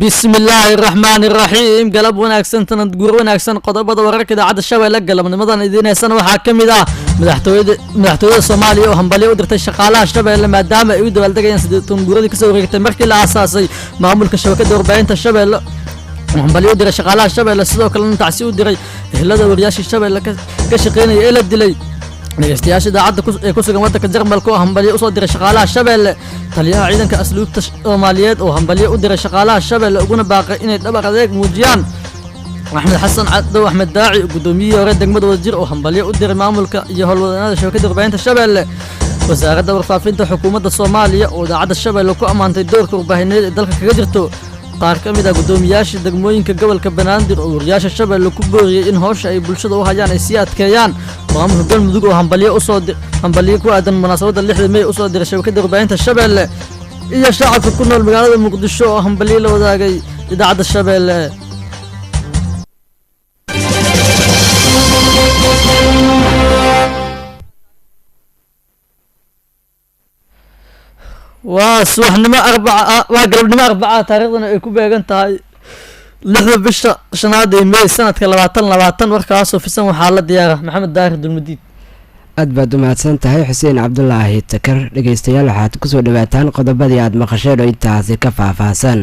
بسم الله الرحمن الرحيم قلب وناكسن تنقر وناكسن قضبض وركد عاد الشباب قلب نمضان إذن سنة وحاكمدا مدحتوية الصومالية وهمبلية ودرت الشقالة الشباب لما دام يود والدقين تنقر دي كسو ريكت المركي الأساسي معمول كشبكة دوربين الشباب وهمبلية ودر الشقالة الشباب لسدو كلنا تعسيو دري هلا ورياش الشباب كشقين إلى الدلي dhegeystayaasha idaacadda ee ku sugan waddanka jarmalka oo hambalyo usoo diray shaqaalaha shabeelle taliyaha ciidanka asluubta soomaaliyeed oo hambalyo u diray shaqaalaha shabeelle uguna baaqay inay dhabar adeeg muujiyaan axmed xasan cadow axmed daaci gudoomiyihii hore degmada wadajir oo hambalyo u diray maamulka iyo howlwadeennada shabakadda warbaahinta shabeelle wasaaradda warfaafinta xukuumadda soomaaliya oo idaacadda shabeelle ku ammaantay doorka warbaahineed ee dalka kaga jirto qaar ka mid ah gudoomiyaasha degmooyinka gobolka banaadir oo wariyaasha shabeelle ku booriyay in howsha ay bulshada u hayaan ay sii adkeeyaan maamulka galmudug oo hambalyo ku aadan munaasabadda 6 May usoo diray shabakadda warbaahinta shabeelle iyo shacabka ku nool magaalada muqdisho oo hambalyo la wadaagay idaacadda shabeelle وصبحنا أربعة وقلبنا أربعة تاريخنا يكون بيجنتها لحظة بش شنادي مي سنة كلواتن وركاسو في سنة حالة ديارة محمد داهر المديد aad baad u mahadsantahay xuseen cabdulaahi takar dhegeystayaal waxaad kusoo dhawaataan qodobadii aad maqasheen oo intaasi ka faahfaahsan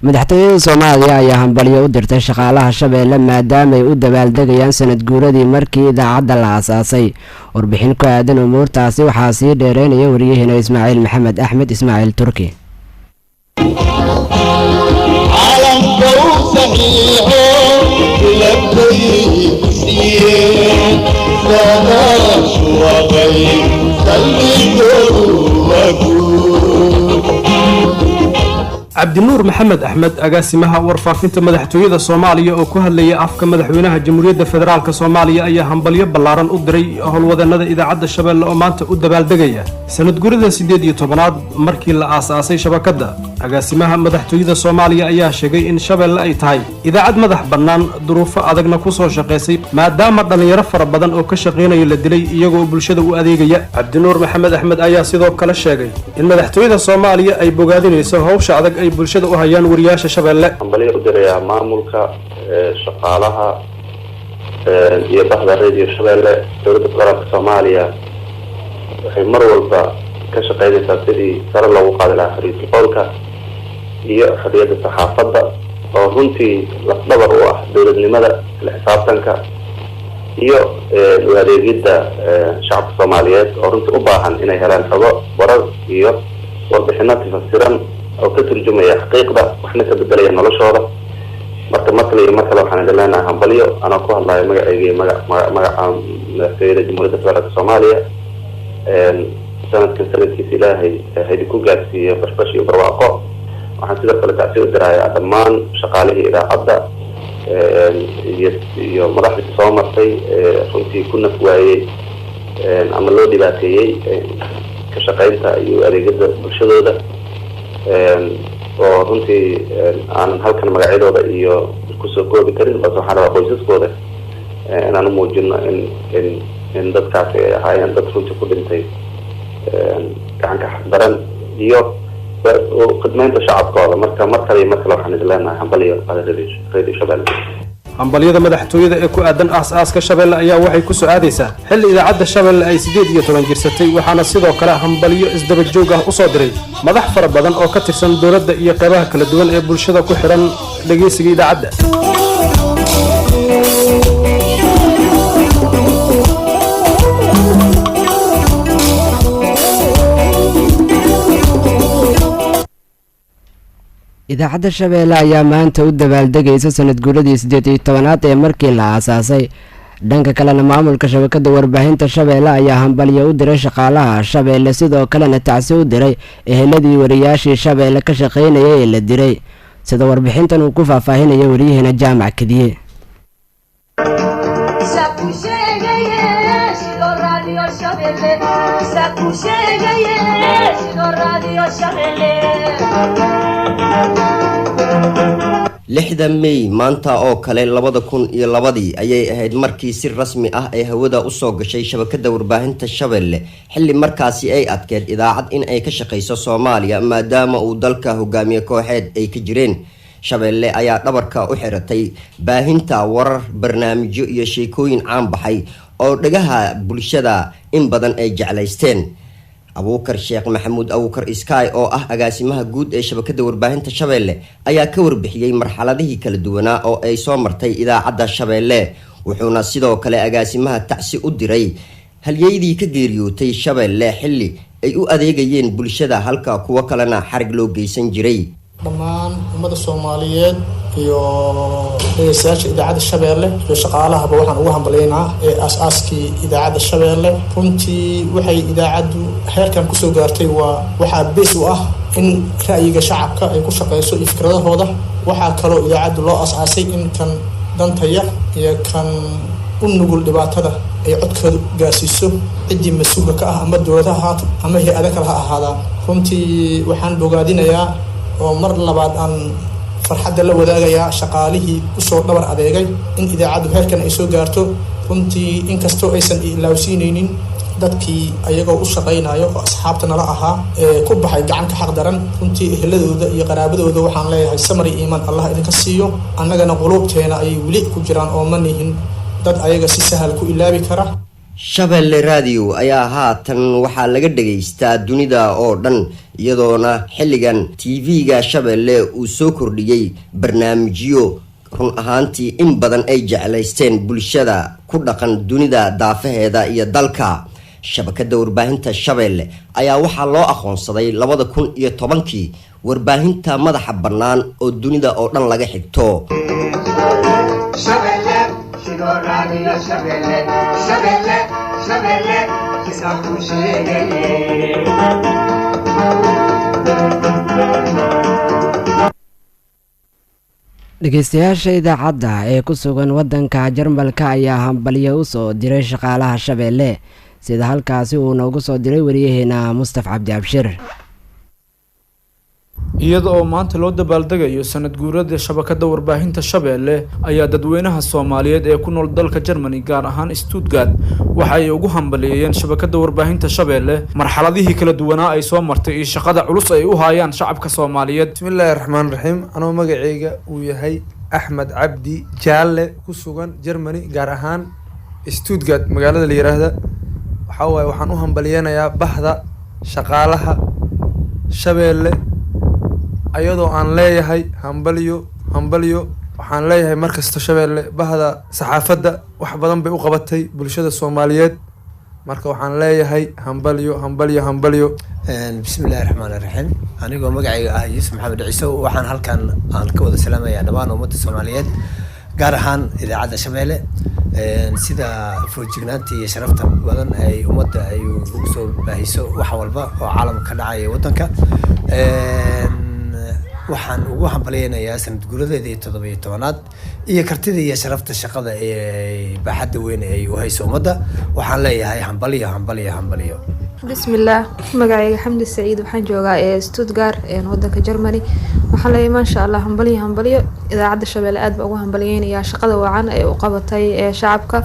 madaxtooyada Soomaaliya ayaa hambalyo u dirtay shaqaalaha shabeelle maadaama ay u dabaaldegayaan sanad guuradii markii idaacadda la aasaasay warbixin ku aadan umuurtaasi waxaa sii dheereynaya wariyaheena Ismaaciil Maxamed Axmed Ismaaciil Turki عبد النور محمد أحمد أقاسمها ورفافنت مدحتوية الصومالية وكهلية أفك مدحوينها جمهورية فدرالك الصومالية أي همبلية بلارن أدري هالوذن إذا عد الشباب الأمانت أدبال دقية سند جوريدا سيدي طبناد مركي الأساسي شبكة أقاسمها مدحتوية الصومالية أي شيء إن شباب لا يتاي إذا عد مدح بنان ظروف أدقنا كوسو شقيسي ما دام بدنا يرفر بدن أو كشقينا يلدلي يجو بالشدة وأديجية عبد النور محمد أحمد أي سيدو كلا شيء إن مدحتوية الصومالية أي بوجادين يسووا شعدك أي bulshada u hayaan wariyaasha shabeelle hambalyo u diraya maamulka shaqaalaha iyo bahda radio shabeelle dowladda federaalka Soomaaliya waxay mar walba ka shaqeynaysaa sidii sare loogu qaadi lahaa xiriirka qolka iyo xorriyadda saxaafadda oo runtii lafdhabar u ah dowladnimada la xisaabtanka iyo u adeegidda shacabka Soomaaliyeed oo runtii u baahan inay helaan xogo warar iyo warbixino tifasiran oo ka turjumaya xaqiiqda waxna ka bedelaya noloshooda marka markale waxaan leeyahay hambalyo ana ku hadlayo magacayga magaca madaxweynaha Jamhuuriyadda Federaalka Soomaaliya sanadkiisa ilaahay haydi ku gaarsiiyo bashbash iyo barwaaqo waxaan sidoo kale tacsiyo u dirayaa dhammaan shaqaalihii idaacadda iyo madaxdii soo martay runtii ku naf waayey ama loo dhibaateeyey ka shaqeynta iyo adeegyada bulshadooda oo runtii aan halkan magacyadooda iyo kusoo koobi karin balse waxaan rabaa qoysaskooda inaan u muujino in dadkaasi ay ahaayeen dad runtii ku dhintay gacanka xaqdaran iyo khidmaynta shacabkooda markale waxaan idin leenahay hambalyo radio shabeelle hambalyada madaxtooyada ee ku aadan aasaaska shabeelle ayaa waxay ku soo aadaysaa xilli idaacadda shabeelle ay 18 jirsatay waxaana sidoo kale hambalyo isdaba joog ah u soo diray madax fara badan oo ka tirsan dowladda iyo qaybaha kala duwan ee bulshada ku xiran dhageysiga idaacadda idaacadda shabeelle ayaa maanta u dabaaldegaysa sanad guuradii 18aad ee markii la aasaasay dhanka kalena maamulka shabakadda warbaahinta shabeelle ayaa hambalyo u diray shaqaalaha shabeelle sidoo kalena tacsi u diray eheladii wariyaashii shabeelle ka shaqeynayay ee la diray sida warbixintan uu ku faahfaahinaya wariyaheena jaamac kadiye 6 May maanta oo kale 2002 ayay ahayd markii si rasmi ah ay hawada u soo gashay shabakada warbaahinta Shabeelle xilli markaasi ay adkeed idaacad in ay ka shaqeyso Soomaaliya maadaama uu dalka hogaamiye kooxeed ay ka jireen. Shabeelle ayaa dhabarka u xiratay baahinta warar, barnaamijyo iyo sheekooyin caan baxay oo dhagaha bulshada in badan ay jeclaysteen. Abuukar Sheekh Maxamuud Abuukar Sky oo ah agaasimaha guud ee shabakada warbaahinta Shabeelle ayaa ka warbixiyay marxaladihii kala duwanaa oo ay soo martay idaacadda Shabeelle, wuxuuna sidoo kale agaasimaha tacsi u diray halyeeyadii ka geeriyootay Shabeelle xilli ay u adeegayeen bulshada halka kuwa kalena xarig loo geysan jiray. dhammaan ummada Soomaaliyeed iyo dhageystayaasha idaacadda Shabeelle iyo shaqaalahaba waxaan ugu hambalyeynaa aasaaskii idaacadda Shabeelle. runtii waxay idaacaddu heerkan ku soo gaartay waxa bees u ah in ra'yiga shacabka ay ku shaqeyso fikradahooda. waxa kale oo idaacaddu loo aasaasay in kan danta yar iyo kan u nugul dhibaatada ay codkooda gaarsiiso ciddii mas'uulka ka ah ama dowladaha ama hay'adaha kale ha ahaadaan. runtii waxaan bogaadinayaa oo mar labaad aan farxadda la wadaagayaa shaqaalihii usoo dhabar adeegay in idaacaddu heerkan ay soo gaarto. runtii inkastoo aysan ilaawsiinaynin dadkii ayagoo u shaqaynayo oo asxaabta nala ahaa ee ku baxay gacanka xaq daran. runtii ehladooda iyo qaraabadooda waxaan leeyahay samar iyo iimaan Allah idinka siiyo. annagana qulubteena ay weli ku jiraan oo ma nihin dad ayaga si sahal ku ilaabi kara. Shabeelle Radio ayaa haatan waxaa laga dhageystaa dunida oo dhan iyadoona xilligan TV-ga Shabeelle uu soo kordhiyay barnaamijyo run ahaantii in badan ay jeclaysteen bulshada ku dhaqan dunida daafaheeda iyo dalka. shabakada warbaahinta Shabeelle ayaa waxaa loo aqoonsaday 2010 warbaahinta madaxa bannaan oo dunida oo dhan laga xigto. dhegeystayaasha idaacadda ee ku sugan wadanka Jarmalka ayaa hambalyo u soo diray shaqaalaha Shabeelle sida halkaasi uu noogu soo diray wariyaheena Mustafa Cabdi Abshir. iyada oo maanta loo dabaaldegayo sanad guurada shabakada warbaahinta Shabeelle ayaa dadweynaha Soomaaliyeed ee ku nool dalka Germany gaar ahaan Stuttgart waxa ay ugu hambalyeeyeen shabakada warbaahinta Shabeelle marxaladihii kala duwanaa ay soo martay iyo shaqada culus ay u hayaan shacabka Soomaaliyeed. bismillaahir rahmaanir rahiim. anoo magacayga uu yahay Axmed Cabdi Jaalle ku sugan Germany gaar ahaan Stuttgart magaalada la yiraahdo waxaan u hambalyeenayaa bahda shaqaalaha Shabeelle ayadoo aan leeyahay hambalyo waxaan leeyahay markasta Shabeelle bahda saxaafadda wax badan bay u qabatay bulshada Soomaaliyeed marka waxaan leeyahay hambalyo. bismillaahir rahmaanir rahiim. anigoo magacayga ah Yuusuf Maxamed Ciise waxaan halkan aan ka wada salaamayaa dhammaan ummadda Soomaaliyeed gaar ahaan idaacadda Shabeelle sida foojignaanta iyo sharafta badan ay ummadda ay ugu soo baahiso wax walba oo caalamka ka dhacaya wadanka. waxaan ugu hambalyeeyaa sanad guuradeedii 17aad iyo kartida iyo sharafta shaqada ee baaxadda weyn ay u hayso ummadda. waxaan leeyahay hambalyo. bismillaah magacayga Xamdi Saciid waxaan joogaa ee Stuttgart ee wadanka Germany. waxaan leeyahay maasha Allah hambalyo idaacadda Shabeelle aad baan ugu hambalyeeyaa shaqada wacan ee u qabatay ee shacabka.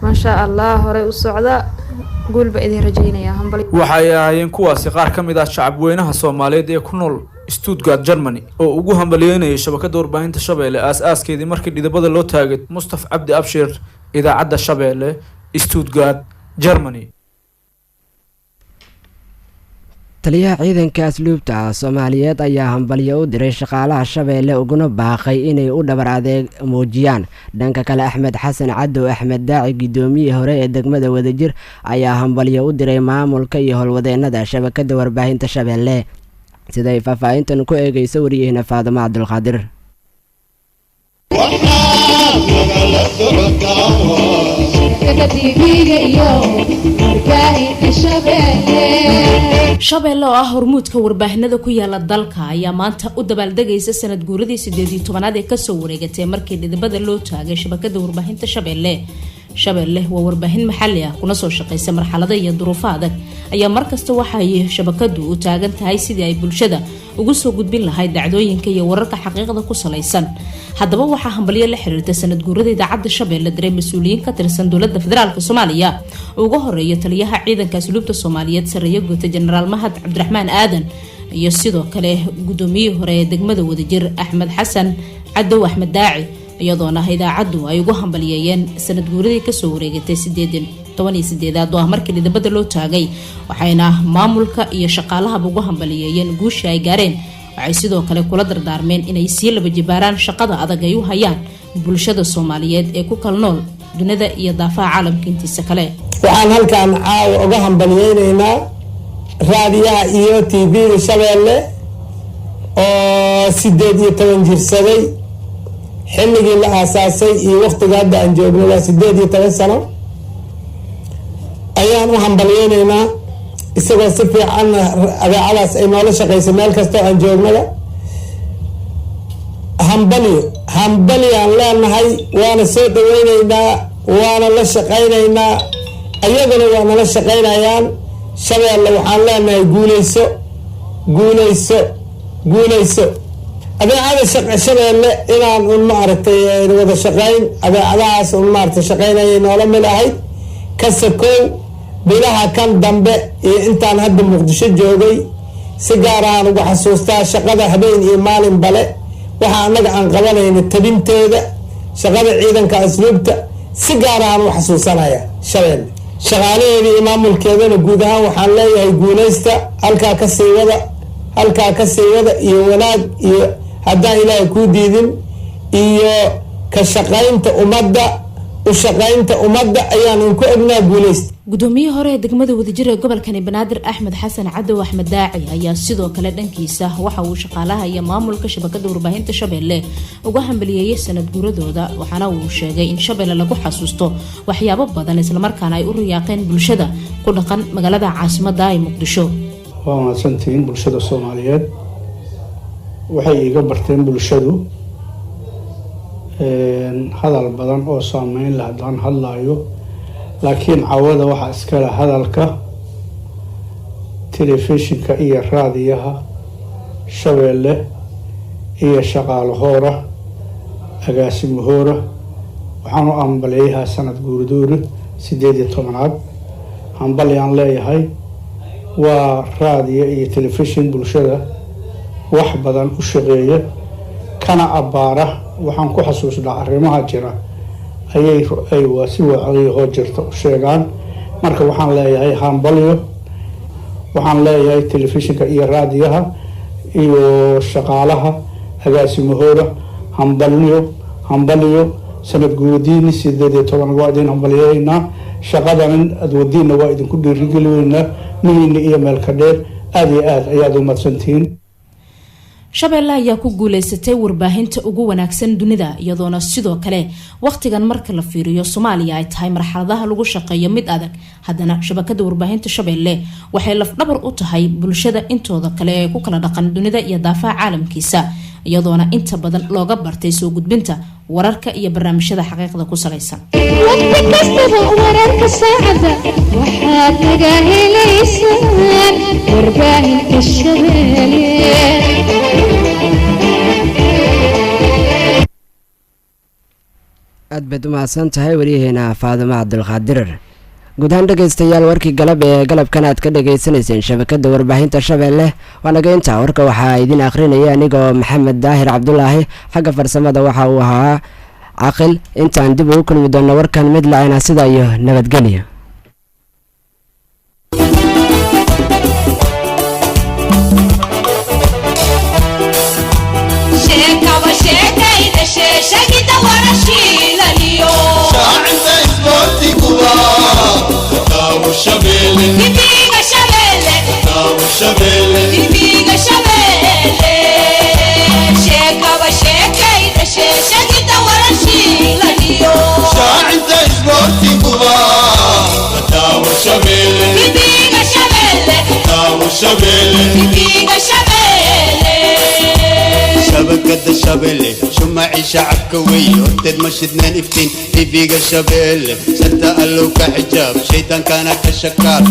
maasha Allah hore u socda guulba idin rajaynaya hambalyo. waxay ahaayeen kuwaasi qaar ka mid ah shacabweynaha Soomaaliyeed ee ku nool Stuttgart Germany oo ugu hambalyeynayay shabakada warbaahinta Shabeelle aaskeedii markii dhidabada loo taagay. Mustafa Cabdi Abshir, idaacadda Shabeelle, Stuttgart Germany. taliyaha ciidanka asluubta Soomaaliyeed ayaa hambalyo u diray shaqaalaha Shabeelle uguna baaqay inay u dhabar adeeg muujiyaan. dhanka kale Axmed Xasan Cadow Axmed Daaci gudoomiyihii hore ee degmada Wadajir ayaa hambalyo u diray maamulka iyo howlwadeennada shabakada warbaahinta Shabeelle sida ay faahfaahintan ku eegayso wariyaheena Faadimo Cabdulqaadir. Shabeelle oo ah hormuudka warbaahinada ku yaala dalka ayaa maanta u dabaaldegaysa sanad guuradii 18aad ee kasoo wareegatay markii dhidibada loo taagay shabakada warbaahinta Shabeelle. shabeelle waa warbaahin maxalli ah kuna soo shaqeysa marxalada iyo duruufo adag ayaa markasta waxay shabakadu u taagan tahay sidii ay bulshada ugu soo gudbin lahayd dhacdooyinka iyo wararka xaqiiqda ku salaysan. haddaba waxaa hambalyo la xiriirta sanad guurada idaacadda shabeelle diray mas-uuliyiin ka tirsan dowladda federaalk soomaaliya ugu horeeya taliyaha ciidanka asluubta soomaaliyeed sareeyo guuta jenaraal mahad cabdiraxmaan aadan iyo sidoo kale gudoomiyihii hore ee degmada wadajir axmed xasan cadow axmed daaci, iyadoona idaacaddu ay ugu hambaliyeeyeen sanad guuradii kasoo wareegatay 18 oo ah markii lidabada loo taagay, waxayna maamulka iyo shaqaalahaba ugu hambaliyeeyeen guusha ay gaareen. waxay sidoo kale kula dardaarmeen inay sii laba jibaaraan shaqada adag ay u hayaan bulshada soomaaliyeed ee ku kala nool dunida iyo daafaha caalamka intiisa kale. waxaan halkan caawa uga hambaliyeynaynaa raadiyaha iyo tv-ga shabeelle oo 18 jirsaday xilligii la aasaasay iyo waqtiga hadda aan joogno waa 18 sano. ayaan u hambaliyeynaynaa isagoo si fiican adeecadaas ay noola shaqeysa meel kastoo aan joognaba. hambaliyaan leenahay, waana soo dhaweyneynaa, waana la shaqeyneynaa, ayaguna waa nala shaqeynayaan. shabeelle waxaan leenahay guuleyso guuleyso guuleyso. adeecada shabeelle inaan un maaragtay wada shaqeyn adeecadahaas un maaragtay shaqeynayay noola mid ahayd ka sakow bilaha kan dambe iyo intaan hadda muqdisho joogay si gaar ahaan ugu xasuustaa shaqada habeen iyo maalin bale waxa anaga aan qabanayna tabinteeda shaqada ciidanka asluubta si gaar ahaan u xasuusanaya shabeelle shaqaalaheeda iyo maamulkeedana guud ahaan waxaan leeyahay guuleysta halkaa ka sii wada iyo wanaag iyo haddaan ilaahay kuu diidin iyo ka shaqaynta ummadda u shaqaynta ummadda ayaan inku ognaa guuleysta. gudoomiye hore ee degmada wadajir ee gobolkani banaadir axmed xasan cadow axmed daaci ayaa sidoo kale dhankiisa waxa uu shaqaalaha iyo maamulka shabakada warbaahinta shabeelle uga hambaliyeeyay sanad guuradooda, waxaana uu sheegay in shabeelle lagu xasuusto waxyaabo badan islamarkaana ay u riyaaqeen bulshada ku dhaqan magaalada caasimada ee muqdisho. waa mahadsantihiin bulshada soomaaliyeed, waxay iga barteen bulshadu hadal badan oo saameyn leh haddaan hadlayo, laakiin cawada waxaa iskale hadalka telefishinka iyo raadiyaha shabeelle iyo shaqaalahoora agaasimahoora. waxaan u hambaliyayaa sanad guuradoori 18aad. hambalyaan leeyahay, waa raadiyo iyo telefishin bulshada wax badan u shaqeeya kana abbaara. waxaan ku xasuusnaa arrimaha jira ayay si waciyahoo jirta u sheegaan. marka waxaan leeyahay hambalyo, waxaan leeyahay telefishinka iyo raadiyaha iyo shaqaalaha agaasimahoora hambalyo sanad guuradiini 18 waa idin hambalyeynaa. shaqadan adwadiina waa idinku dhiirigelineynaa miyiina iyo meelka dheer. aada iyo aad ayaad u madsantihiin. shabeelle ayaa ku guuleysatay warbaahinta ugu wanaagsan dunida, iyadoona sidoo kale waqtigan marka la fiiriyo Soomaaliya ay tahay marxaladaha lagu shaqeeyo mid adag. haddana shabakada warbaahinta shabeelle waxay lafdhabar u tahay bulshada intooda kale ee ku kala dhaqan dunida iyo daafaha caalamkiisa, iyadoona inta badan looga bartay soo gudbinta wararka iyo barnaamijyada xaqiiqda ku salaysan. aad baad u mahadsan tahay waryaheena faadimo cabdulqaadirar. guud ahaan dhegaystayaal warkii galab ee galabkan aad ka dhagaysanayseen shabakada warbaahinta shabeelle waa naga intaa. warka waxaa idin akhrinaya anigoo maxamed daahir cabdulaahi, xagga farsamada waxa uu ahaa caqil. intaan dib ugu kulmi doona warkan mid lacayna sida iyo nabadgelyo. shabakada الشبل شمعي شعب كوي هرتد مشدنا نفتين في فيق الشبل ستة قالوا كحجاب شيطان كان كشكار